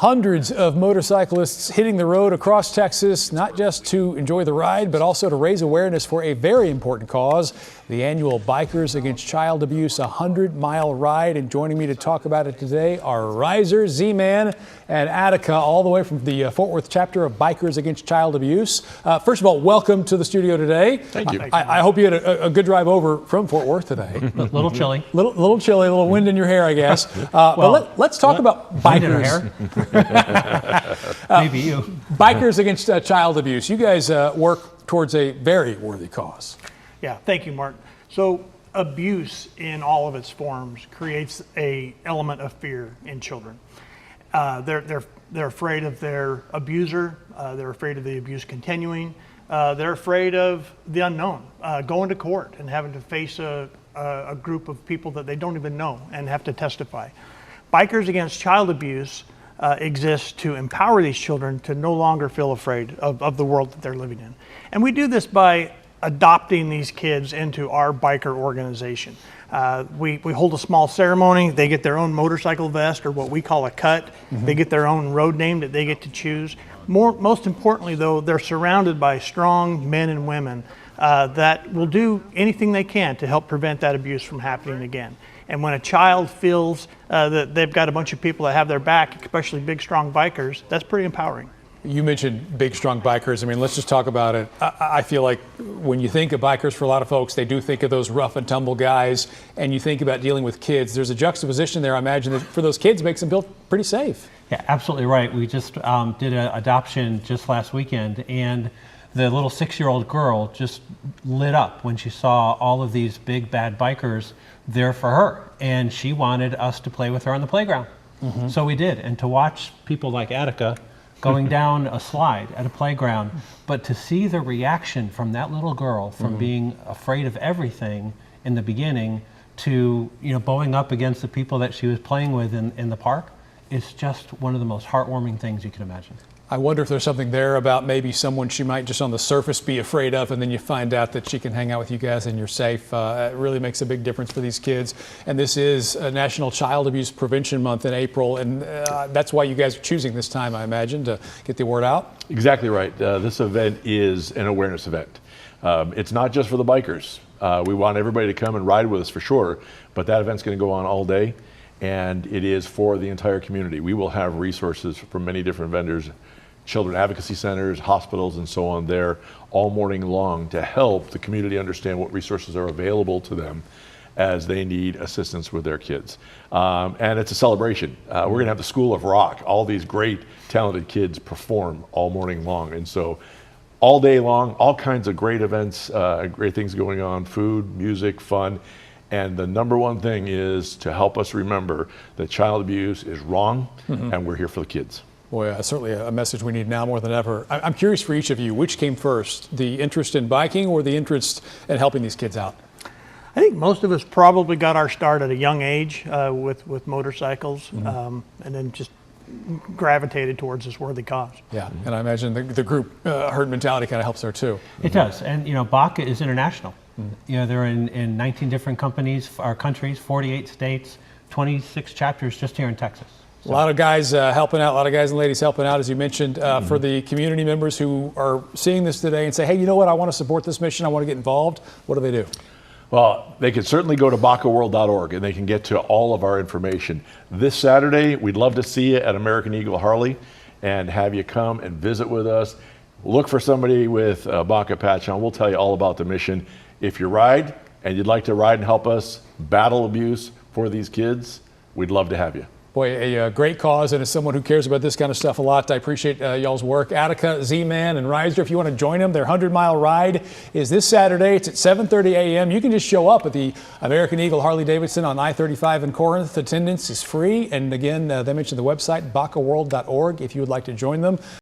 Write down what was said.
Hundreds of motorcyclists hitting the road across Texas, not just to enjoy the ride, but also to raise awareness for a very important cause, the annual Bikers Against Child Abuse 100-mile ride. And joining me to talk about it today are Riser, Z-Man, and Attica, all the way from the Fort Worth chapter of Bikers Against Child Abuse. First of all, welcome to the studio today. Thank you. I hope you had a good drive over from Fort Worth today. A little chilly. Little chilly, a little wind in your hair, I guess. But let's talk about bikers. Maybe you. Bikers Against Child Abuse. You guys work towards a very worthy cause. Yeah, thank you, Mark. So abuse in all of its forms creates a element of fear in children. They're afraid of their abuser. They're afraid of the abuse continuing. They're afraid of the unknown, going to court and having to face a group of people that they don't even know and have to testify. Bikers Against Child Abuse exists to empower these children to no longer feel afraid of the world that they're living in. And we do this by adopting these kids into our biker organization. We hold a small ceremony. They get their own motorcycle vest, or what we call a cut. Mm-hmm. They get their own road name that they get to choose. Most importantly, though, they're surrounded by strong men and women that will do anything they can to help prevent that abuse from happening again. And when a child feels that they've got a bunch of people that have their back, especially big, strong bikers, that's pretty empowering. You mentioned big, strong bikers. I mean, let's just talk about it. I feel like when you think of bikers, for a lot of folks, they do think of those rough and tumble guys, and you think about dealing with kids. There's a juxtaposition there, I imagine, that for those kids makes them feel pretty safe. Yeah, absolutely right. We just did an adoption just last weekend, and the little 6-year-old girl just lit up when she saw all of these big, bad bikers there for her, and she wanted us to play with her on the playground. Mm-hmm. So we did, and to watch people like Attica going down a slide at a playground, but to see the reaction from that little girl from being afraid of everything in the beginning to bowing up against the people that she was playing with in the park is just one of the most heartwarming things you can imagine. I wonder if there's something there about maybe someone she might just on the surface be afraid of, and then you find out that she can hang out with you guys and you're safe. It really makes a big difference for these kids. And this is National Child Abuse Prevention Month in April, and that's why you guys are choosing this time, I imagine, to get the word out. Exactly right. This event is an awareness event. It's not just for the bikers. We want everybody to come and ride with us for sure, but that event's going to go on all day, and it is for the entire community. We will have resources from many different vendors, children advocacy centers, hospitals, and so on there all morning long to help the community understand what resources are available to them as they need assistance with their kids. And it's a celebration. We're gonna have the School of Rock, all these great talented kids perform all morning long. And so all day long, all kinds of great events, great things going on, food, music, fun. And the number one thing is to help us remember that child abuse is wrong, and we're here for the kids. Boy, certainly a message we need now more than ever. I'm curious for each of you, which came first, the interest in biking or the interest in helping these kids out? I think most of us probably got our start at a young age with motorcycles, and then just gravitated towards this worthy cause. Yeah, and I imagine the group herd mentality kind of helps there too. It does, and BACA is international. They're in 19 different countries, 48 states, 26 chapters just here in Texas. So. A lot of guys helping out, a lot of guys and ladies helping out, as you mentioned, for the community members who are seeing this today and say, hey, you know what, I want to support this mission, I want to get involved. What do they do? Well, they can certainly go to bacaworld.org and they can get to all of our information. This Saturday, we'd love to see you at American Eagle Harley and have you come and visit with us. Look for somebody with a BACA patch on. We'll tell you all about the mission. If you ride and you'd like to ride and help us battle abuse for these kids, we'd love to have you. Boy, a great cause, and as someone who cares about this kind of stuff a lot, I appreciate y'all's work. Attica, Z-Man, and Riser, if you want to join them, their 100-mile ride is this Saturday. It's at 7:30 a.m. You can just show up at the American Eagle Harley-Davidson on I-35 in Corinth. Attendance is free, and again, they mentioned the website, bacaworld.org, if you would like to join them.